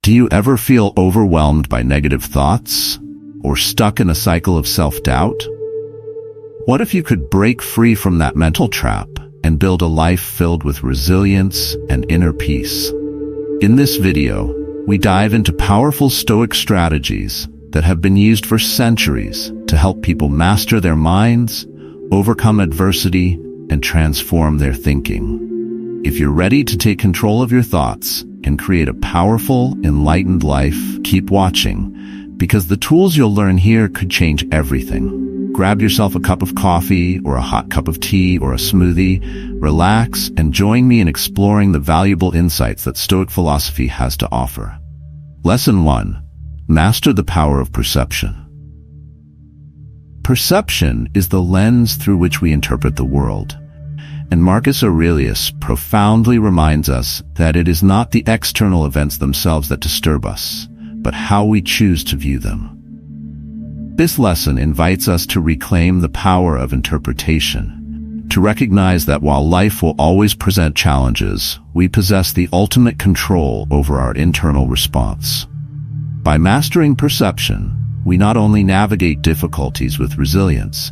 Do you ever feel overwhelmed by negative thoughts or stuck in a cycle of self-doubt? What if you could break free from that mental trap and build a life filled with resilience and inner peace? In this video, we dive into powerful Stoic strategies that have been used for centuries to help people master their minds, overcome adversity, and transform their thinking. If you're ready to take control of your thoughts and create a powerful, enlightened life, keep watching, because the tools you'll learn here could change everything. Grab yourself a cup of coffee or a hot cup of tea or a smoothie, relax, and join me in exploring the valuable insights that Stoic philosophy has to offer. Lesson 1. Master the power of perception. Perception is the lens through which we interpret the world. And Marcus Aurelius profoundly reminds us that it is not the external events themselves that disturb us, but how we choose to view them. This lesson invites us to reclaim the power of interpretation, to recognize that while life will always present challenges, we possess the ultimate control over our internal response. By mastering perception, we not only navigate difficulties with resilience,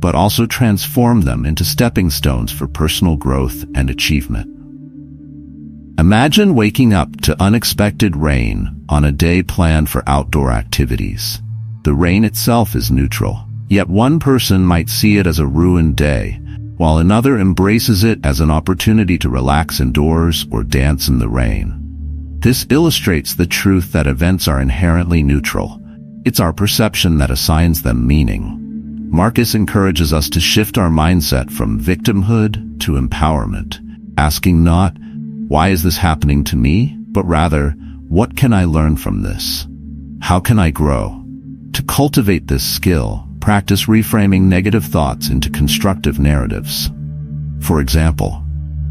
but also transform them into stepping stones for personal growth and achievement. Imagine waking up to unexpected rain on a day planned for outdoor activities. The rain itself is neutral, yet one person might see it as a ruined day, while another embraces it as an opportunity to relax indoors or dance in the rain. This illustrates the truth that events are inherently neutral. It's our perception that assigns them meaning. Marcus encourages us to shift our mindset from victimhood to empowerment, asking not, "Why is this happening to me?" but rather, "What can I learn from this? How can I grow?" To cultivate this skill, practice reframing negative thoughts into constructive narratives. For example,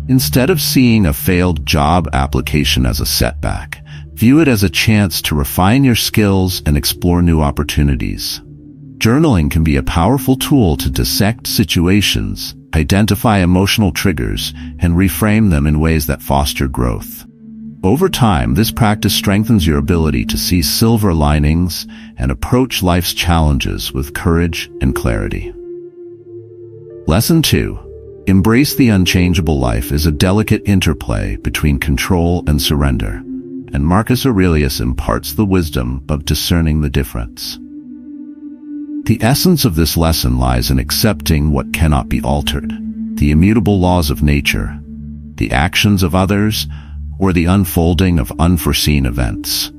instead of seeing a failed job application as a setback, view it as a chance to refine your skills and explore new opportunities. Journaling can be a powerful tool to dissect situations, identify emotional triggers, and reframe them in ways that foster growth. Over time, this practice strengthens your ability to see silver linings and approach life's challenges with courage and clarity. Lesson 2. Embrace the unchangeable life is a delicate interplay between control and surrender, and Marcus Aurelius imparts the wisdom of discerning the difference. The essence of this lesson lies in accepting what cannot be altered, the immutable laws of nature, the actions of others, or the unfolding of unforeseen events.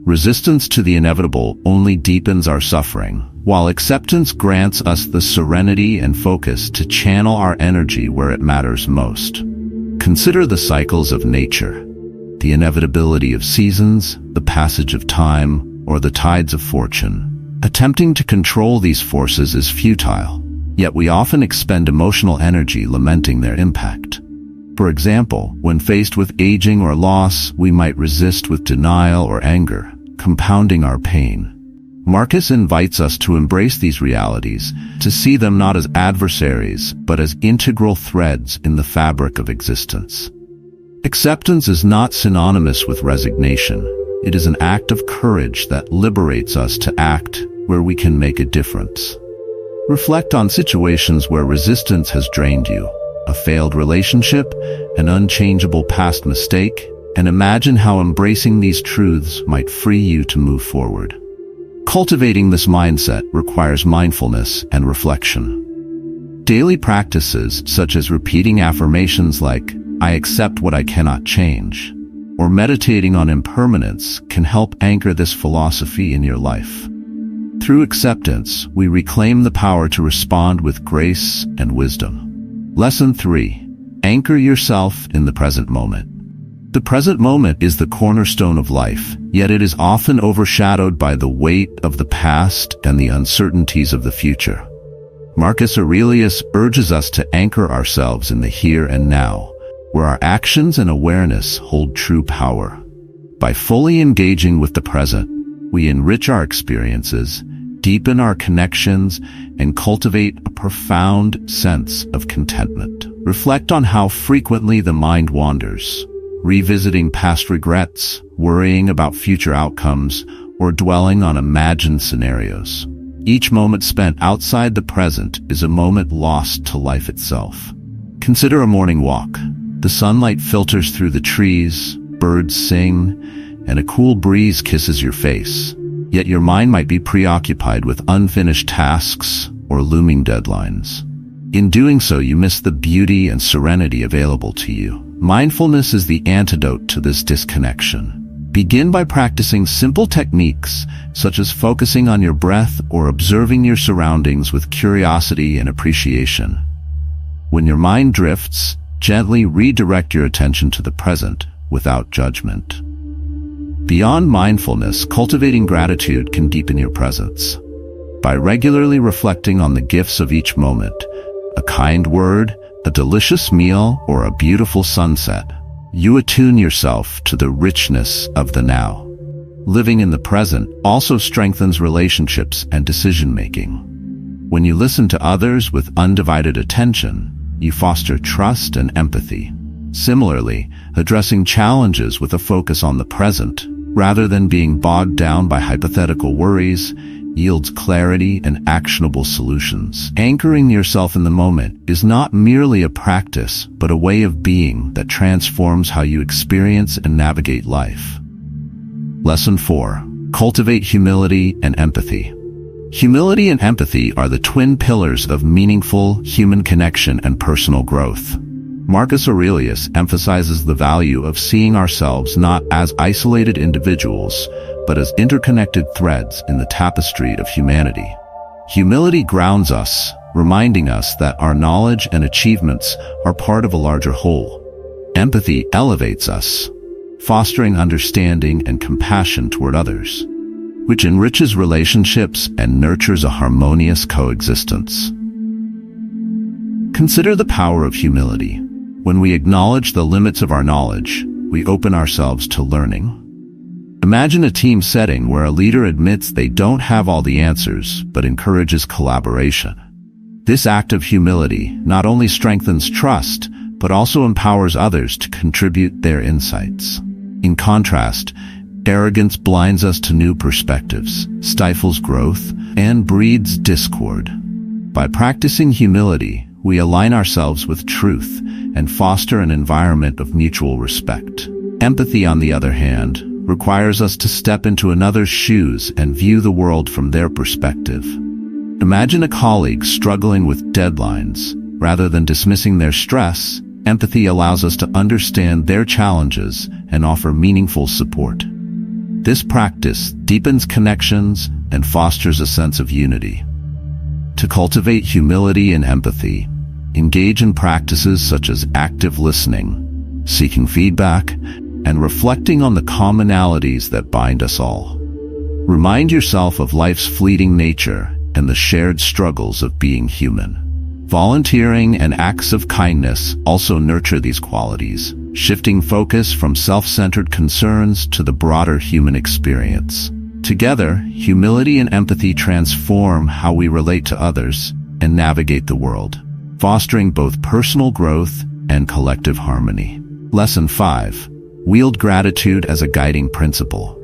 Resistance to the inevitable only deepens our suffering, while acceptance grants us the serenity and focus to channel our energy where it matters most. Consider the cycles of nature, the inevitability of seasons, the passage of time, or the tides of fortune. Attempting to control these forces is futile, yet we often expend emotional energy lamenting their impact. For example, when faced with aging or loss, we might resist with denial or anger, compounding our pain. Marcus invites us to embrace these realities, to see them not as adversaries, but as integral threads in the fabric of existence. Acceptance is not synonymous with resignation. It is an act of courage that liberates us to act where we can make a difference. Reflect on situations where resistance has drained you, a failed relationship, an unchangeable past mistake, and imagine how embracing these truths might free you to move forward. Cultivating this mindset requires mindfulness and reflection. Daily practices such as repeating affirmations like, "I accept what I cannot change," or meditating on impermanence can help anchor this philosophy in your life. Through acceptance, we reclaim the power to respond with grace and wisdom. Lesson 3. Anchor yourself in the present moment. The present moment is the cornerstone of life, yet it is often overshadowed by the weight of the past and the uncertainties of the future. Marcus Aurelius urges us to anchor ourselves in the here and now, where our actions and awareness hold true power. By fully engaging with the present, we enrich our experiences, deepen our connections, and cultivate a profound sense of contentment. Reflect on how frequently the mind wanders, revisiting past regrets, worrying about future outcomes, or dwelling on imagined scenarios. Each moment spent outside the present is a moment lost to life itself. Consider a morning walk. The sunlight filters through the trees, birds sing, and a cool breeze kisses your face. Yet your mind might be preoccupied with unfinished tasks or looming deadlines. In doing so, you miss the beauty and serenity available to you. Mindfulness is the antidote to this disconnection. Begin by practicing simple techniques, such as focusing on your breath or observing your surroundings with curiosity and appreciation. When your mind drifts, gently redirect your attention to the present without judgment. Beyond mindfulness, cultivating gratitude can deepen your presence. By regularly reflecting on the gifts of each moment, a kind word, a delicious meal, or a beautiful sunset, you attune yourself to the richness of the now. Living in the present also strengthens relationships and decision-making. When you listen to others with undivided attention, you foster trust and empathy. Similarly, addressing challenges with a focus on the present, rather than being bogged down by hypothetical worries, yields clarity and actionable solutions. Anchoring yourself in the moment is not merely a practice, but a way of being that transforms how you experience and navigate life. Lesson 4. Cultivate humility and empathy. Humility and empathy are the twin pillars of meaningful human connection and personal growth. Marcus Aurelius emphasizes the value of seeing ourselves not as isolated individuals, but as interconnected threads in the tapestry of humanity. Humility grounds us, reminding us that our knowledge and achievements are part of a larger whole. Empathy elevates us, fostering understanding and compassion toward others, which enriches relationships and nurtures a harmonious coexistence. Consider the power of humility. When we acknowledge the limits of our knowledge, we open ourselves to learning. Imagine a team setting where a leader admits they don't have all the answers, but encourages collaboration. This act of humility not only strengthens trust, but also empowers others to contribute their insights. In contrast, arrogance blinds us to new perspectives, stifles growth, and breeds discord. By practicing humility, we align ourselves with truth and foster an environment of mutual respect. Empathy, on the other hand, requires us to step into another's shoes and view the world from their perspective. Imagine a colleague struggling with deadlines. Rather than dismissing their stress, empathy allows us to understand their challenges and offer meaningful support. This practice deepens connections and fosters a sense of unity. To cultivate humility and empathy, engage in practices such as active listening, seeking feedback, and reflecting on the commonalities that bind us all. Remind yourself of life's fleeting nature and the shared struggles of being human. Volunteering and acts of kindness also nurture these qualities, shifting focus from self-centered concerns to the broader human experience. Together, humility and empathy transform how we relate to others and navigate the world, fostering both personal growth and collective harmony. Lesson 5. Wield gratitude as a guiding principle.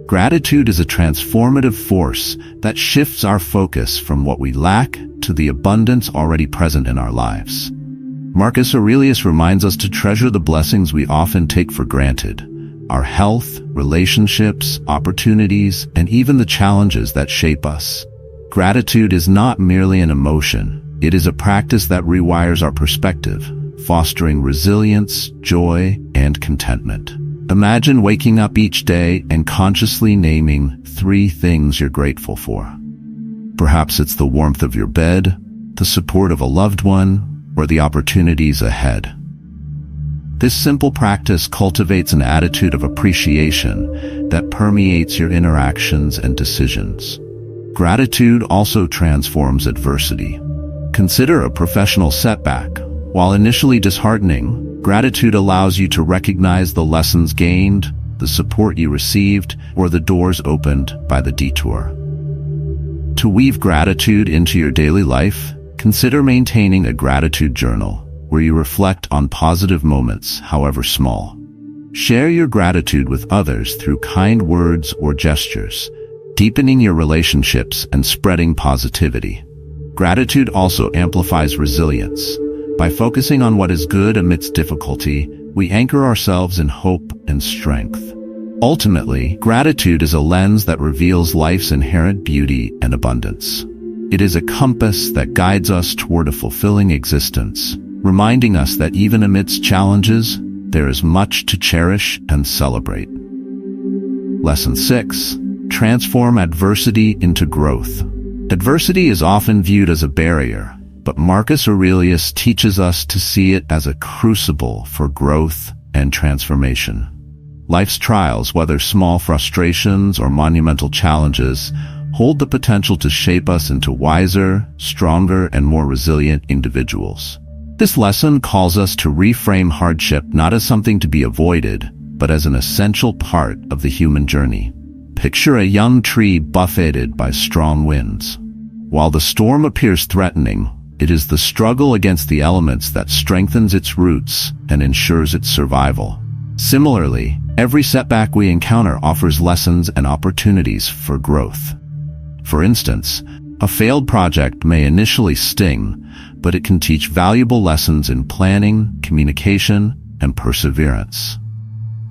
Gratitude is a transformative force that shifts our focus from what we lack to the abundance already present in our lives. Marcus Aurelius reminds us to treasure the blessings we often take for granted: our health, relationships, opportunities, and even the challenges that shape us. Gratitude is not merely an emotion, it is a practice that rewires our perspective, fostering resilience, joy, and contentment. Imagine waking up each day and consciously naming 3 things you're grateful for. Perhaps it's the warmth of your bed, the support of a loved one, or the opportunities ahead. This simple practice cultivates an attitude of appreciation that permeates your interactions and decisions. Gratitude also transforms adversity. Consider a professional setback. While initially disheartening, gratitude allows you to recognize the lessons gained, the support you received, or the doors opened by the detour. To weave gratitude into your daily life, consider maintaining a gratitude journal where you reflect on positive moments, however small. Share your gratitude with others through kind words or gestures, deepening your relationships and spreading positivity. Gratitude also amplifies resilience. By focusing on what is good amidst difficulty, we anchor ourselves in hope and strength. Ultimately, gratitude is a lens that reveals life's inherent beauty and abundance. It is a compass that guides us toward a fulfilling existence, reminding us that even amidst challenges, there is much to cherish and celebrate. Lesson 6. Transform adversity into growth. Adversity is often viewed as a barrier, but Marcus Aurelius teaches us to see it as a crucible for growth and transformation. Life's trials, whether small frustrations or monumental challenges, hold the potential to shape us into wiser, stronger, and more resilient individuals. This lesson calls us to reframe hardship not as something to be avoided, but as an essential part of the human journey. Picture a young tree buffeted by strong winds. While the storm appears threatening, it is the struggle against the elements that strengthens its roots and ensures its survival. Similarly, every setback we encounter offers lessons and opportunities for growth. For instance, a failed project may initially sting, but it can teach valuable lessons in planning, communication, and perseverance.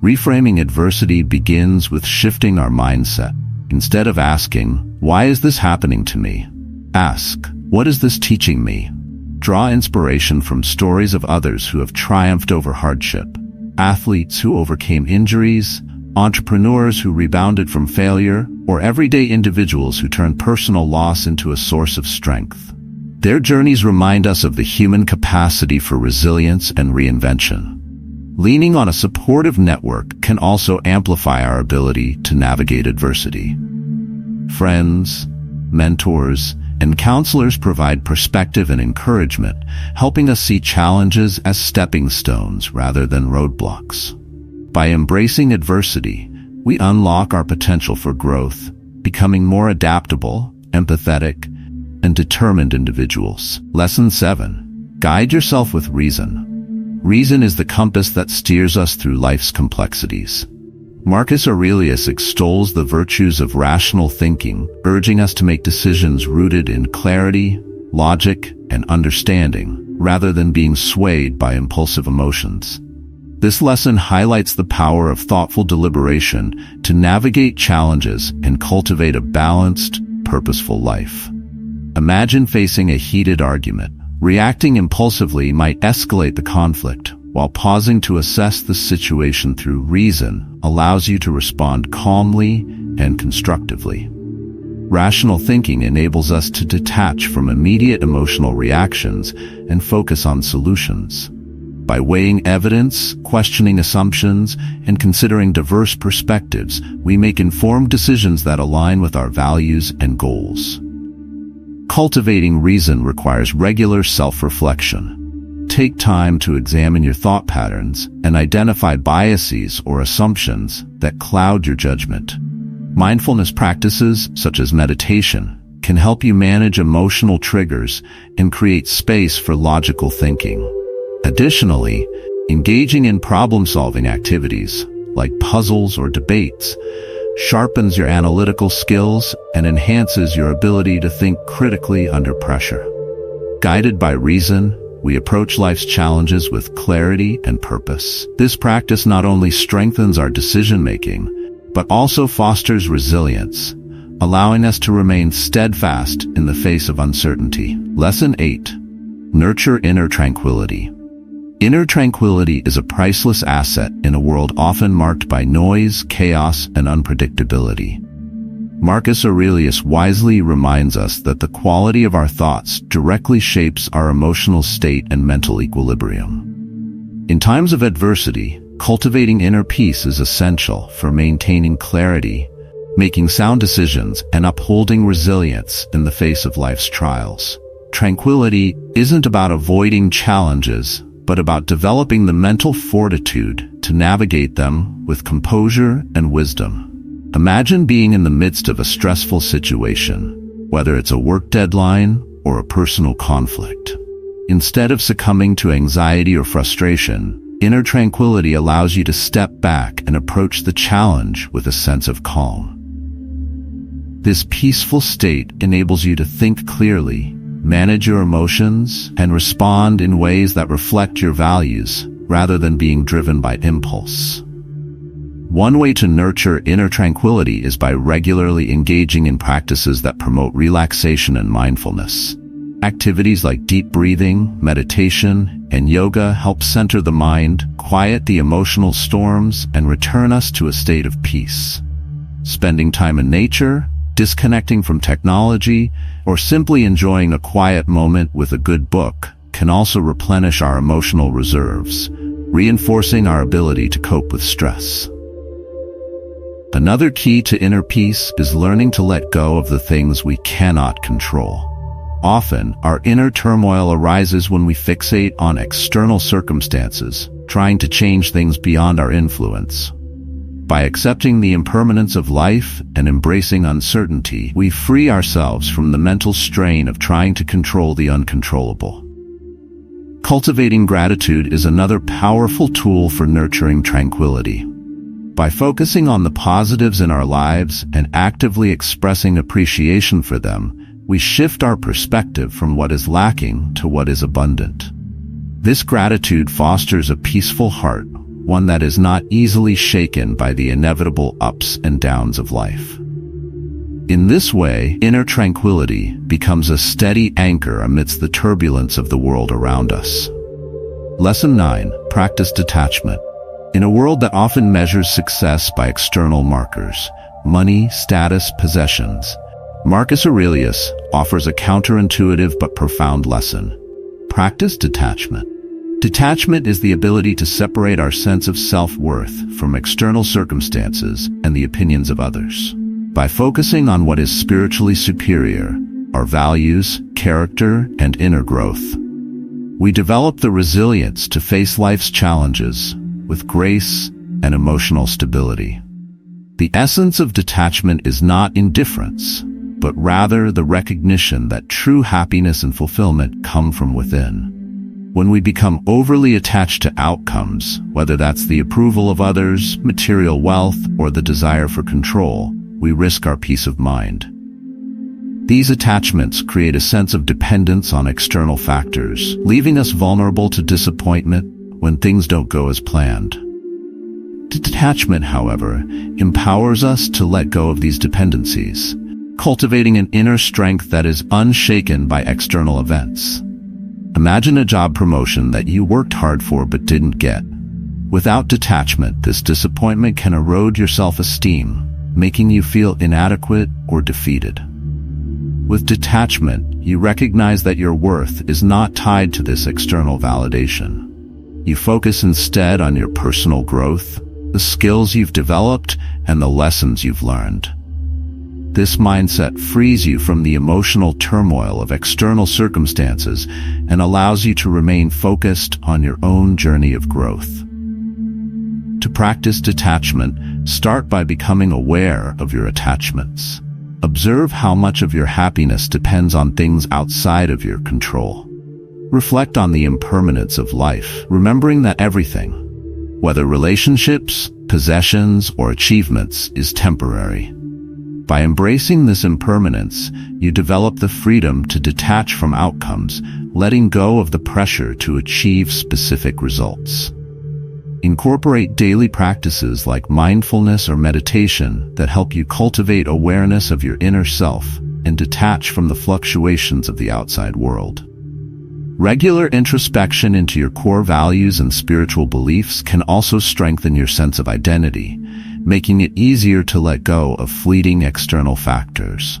Reframing adversity begins with shifting our mindset. Instead of asking, "Why is this happening to me?" ask, "What is this teaching me?" Draw inspiration from stories of others who have triumphed over hardship, athletes who overcame injuries, entrepreneurs who rebounded from failure, or everyday individuals who turned personal loss into a source of strength. Their journeys remind us of the human capacity for resilience and reinvention. Leaning on a supportive network can also amplify our ability to navigate adversity. Friends, mentors, and counselors provide perspective and encouragement, helping us see challenges as stepping stones rather than roadblocks. By embracing adversity, we unlock our potential for growth, becoming more adaptable, empathetic, and determined individuals. Lesson 7. Guide yourself with reason. Reason is the compass that steers us through life's complexities. Marcus Aurelius extols the virtues of rational thinking, urging us to make decisions rooted in clarity, logic, and understanding, rather than being swayed by impulsive emotions. This lesson highlights the power of thoughtful deliberation to navigate challenges and cultivate a balanced, purposeful life. Imagine facing a heated argument. Reacting impulsively might escalate the conflict, while pausing to assess the situation through reason allows you to respond calmly and constructively. Rational thinking enables us to detach from immediate emotional reactions and focus on solutions. By weighing evidence, questioning assumptions, and considering diverse perspectives, we make informed decisions that align with our values and goals. Cultivating reason requires regular self-reflection. Take time to examine your thought patterns and identify biases or assumptions that cloud your judgment. Mindfulness practices, such as meditation, can help you manage emotional triggers and create space for logical thinking. Additionally, engaging in problem-solving activities, like puzzles or debates, sharpens your analytical skills and enhances your ability to think critically under pressure. Guided by reason, we approach life's challenges with clarity and purpose. This practice not only strengthens our decision-making, but also fosters resilience, allowing us to remain steadfast in the face of uncertainty. Lesson 8. Nurture inner tranquility. Inner tranquility is a priceless asset in a world often marked by noise, chaos, and unpredictability. Marcus Aurelius wisely reminds us that the quality of our thoughts directly shapes our emotional state and mental equilibrium. In times of adversity, cultivating inner peace is essential for maintaining clarity, making sound decisions, and upholding resilience in the face of life's trials. Tranquility isn't about avoiding challenges, but about developing the mental fortitude to navigate them with composure and wisdom. Imagine being in the midst of a stressful situation, whether it's a work deadline or a personal conflict. Instead of succumbing to anxiety or frustration, Inner tranquility allows you to step back and approach the challenge with a sense of calm. This peaceful state enables you to think clearly, manage your emotions, and respond in ways that reflect your values rather than being driven by impulse. One way to nurture inner tranquility is by regularly engaging in practices that promote relaxation and mindfulness. Activities like deep breathing, meditation, and yoga help center the mind, quiet the emotional storms, and return us to a state of peace. Spending time in nature, disconnecting from technology, or simply enjoying a quiet moment with a good book can also replenish our emotional reserves, reinforcing our ability to cope with stress. Another key to inner peace is learning to let go of the things we cannot control. Often, our inner turmoil arises when we fixate on external circumstances, trying to change things beyond our influence. By accepting the impermanence of life and embracing uncertainty, we free ourselves from the mental strain of trying to control the uncontrollable. Cultivating gratitude is another powerful tool for nurturing tranquility. By focusing on the positives in our lives and actively expressing appreciation for them, we shift our perspective from what is lacking to what is abundant. This gratitude fosters a peaceful heart, one that is not easily shaken by the inevitable ups and downs of life. In this way, inner tranquility becomes a steady anchor amidst the turbulence of the world around us. Lesson 9. Practice detachment. In a world that often measures success by external markers, money, status, possessions, Marcus Aurelius offers a counterintuitive but profound lesson. Practice detachment. Detachment is the ability to separate our sense of self-worth from external circumstances and the opinions of others. By focusing on what is spiritually superior, our values, character, and inner growth, we develop the resilience to face life's challenges with grace and emotional stability. The essence of detachment is not indifference, but rather the recognition that true happiness and fulfillment come from within. When we become overly attached to outcomes, whether that's the approval of others, material wealth, or the desire for control, we risk our peace of mind. These attachments create a sense of dependence on external factors, leaving us vulnerable to disappointment when things don't go as planned. Detachment, however, empowers us to let go of these dependencies, cultivating an inner strength that is unshaken by external events. Imagine a job promotion that you worked hard for but didn't get. Without detachment, this disappointment can erode your self-esteem, making you feel inadequate or defeated. With detachment, you recognize that your worth is not tied to this external validation. You focus instead on your personal growth, the skills you've developed, and the lessons you've learned. This mindset frees you from the emotional turmoil of external circumstances and allows you to remain focused on your own journey of growth. To practice detachment, start by becoming aware of your attachments. Observe how much of your happiness depends on things outside of your control. Reflect on the impermanence of life, remembering that everything, whether relationships, possessions, or achievements, is temporary. By embracing this impermanence, you develop the freedom to detach from outcomes, letting go of the pressure to achieve specific results. Incorporate daily practices like mindfulness or meditation that help you cultivate awareness of your inner self and detach from the fluctuations of the outside world. Regular introspection into your core values and spiritual beliefs can also strengthen your sense of identity, making it easier to let go of fleeting external factors.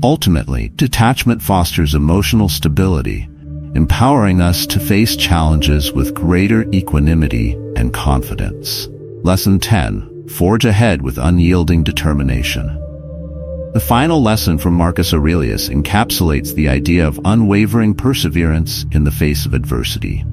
Ultimately, detachment fosters emotional stability, empowering us to face challenges with greater equanimity and confidence. Lesson 10. Forge ahead with unyielding determination. The final lesson from Marcus Aurelius encapsulates the idea of unwavering perseverance in the face of adversity.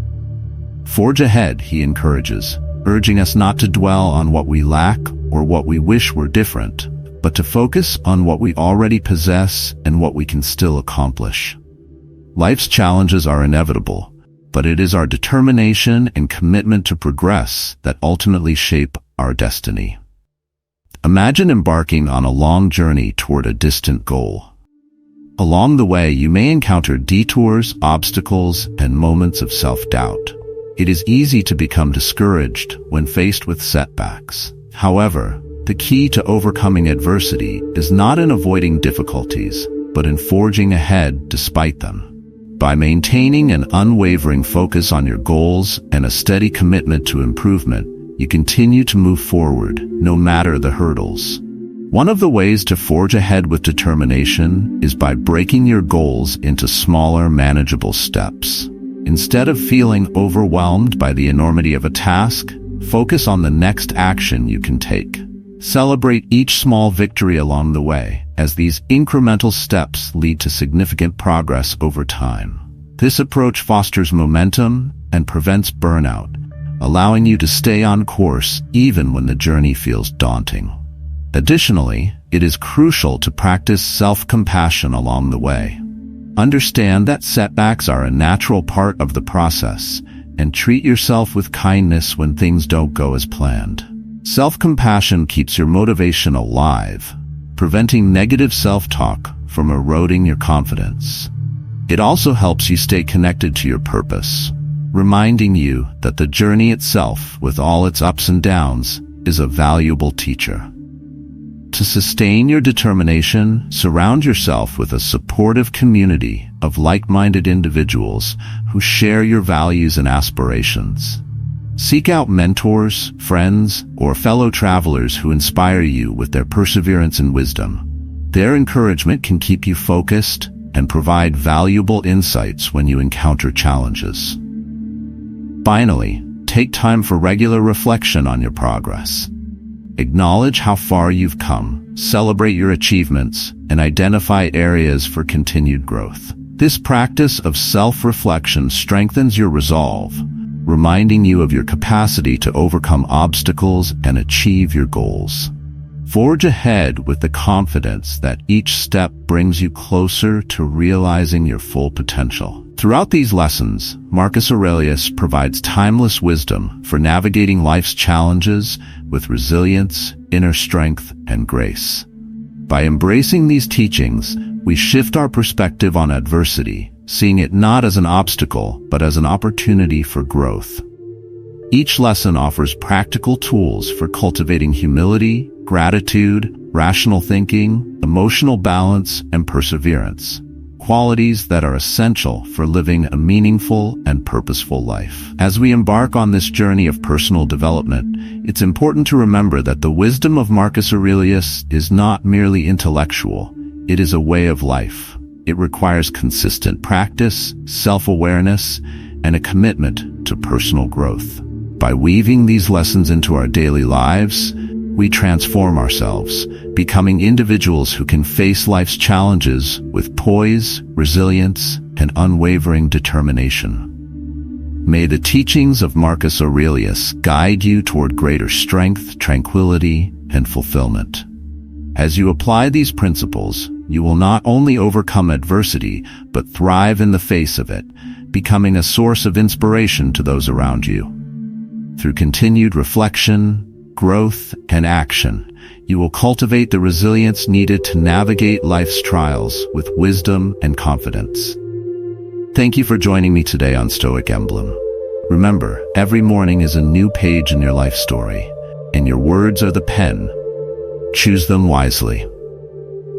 Forge ahead, he encourages, urging us not to dwell on what we lack or what we wish were different, but to focus on what we already possess and what we can still accomplish. Life's challenges are inevitable, but it is our determination and commitment to progress that ultimately shape our destiny. Imagine embarking on a long journey toward a distant goal. Along the way, you may encounter detours, obstacles, and moments of self-doubt. It is easy to become discouraged when faced with setbacks. However, the key to overcoming adversity is not in avoiding difficulties, but in forging ahead despite them. By maintaining an unwavering focus on your goals and a steady commitment to improvement, you continue to move forward, no matter the hurdles. One of the ways to forge ahead with determination is by breaking your goals into smaller, manageable steps. Instead of feeling overwhelmed by the enormity of a task, focus on the next action you can take. Celebrate each small victory along the way, as these incremental steps lead to significant progress over time. This approach fosters momentum and prevents burnout, allowing you to stay on course even when the journey feels daunting. Additionally, it is crucial to practice self-compassion along the way. Understand that setbacks are a natural part of the process, and treat yourself with kindness when things don't go as planned. Self-compassion keeps your motivation alive, preventing negative self-talk from eroding your confidence. It also helps you stay connected to your purpose, reminding you that the journey itself, with all its ups and downs, is a valuable teacher. To sustain your determination, surround yourself with a supportive community of like-minded individuals who share your values and aspirations. Seek out mentors, friends, or fellow travelers who inspire you with their perseverance and wisdom. Their encouragement can keep you focused and provide valuable insights when you encounter challenges. Finally, take time for regular reflection on your progress. Acknowledge how far you've come, celebrate your achievements, and identify areas for continued growth. This practice of self-reflection strengthens your resolve, reminding you of your capacity to overcome obstacles and achieve your goals. Forge ahead with the confidence that each step brings you closer to realizing your full potential. Throughout these lessons, Marcus Aurelius provides timeless wisdom for navigating life's challenges with resilience, inner strength, and grace. By embracing these teachings, we shift our perspective on adversity, seeing it not as an obstacle, but as an opportunity for growth. Each lesson offers practical tools for cultivating humility, gratitude, rational thinking, emotional balance, and perseverance, qualities that are essential for living a meaningful and purposeful life. As we embark on this journey of personal development, it's important to remember that the wisdom of Marcus Aurelius is not merely intellectual, it is a way of life. It requires consistent practice, self-awareness, and a commitment to personal growth. By weaving these lessons into our daily lives, we transform ourselves, becoming individuals who can face life's challenges with poise, resilience, and unwavering determination. May the teachings of Marcus Aurelius guide you toward greater strength, tranquility, and fulfillment. As you apply these principles, you will not only overcome adversity, but thrive in the face of it, becoming a source of inspiration to those around you. Through continued reflection, growth, and action, you will cultivate the resilience needed to navigate life's trials with wisdom and confidence. Thank you for joining me today on Stoic Emblem. Remember, every morning is a new page in your life story, and your words are the pen. Choose them wisely.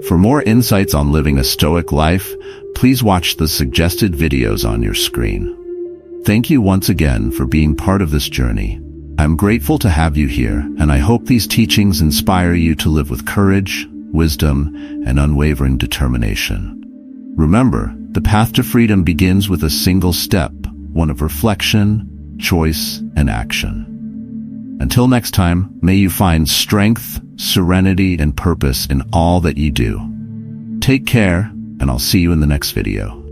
For more insights on living a Stoic life, please watch the suggested videos on your screen. Thank you once again for being part of this journey. I'm grateful to have you here, and I hope these teachings inspire you to live with courage, wisdom, and unwavering determination. Remember, the path to freedom begins with a single step, one of reflection, choice, and action. Until next time, may you find strength, serenity, and purpose in all that you do. Take care, and I'll see you in the next video.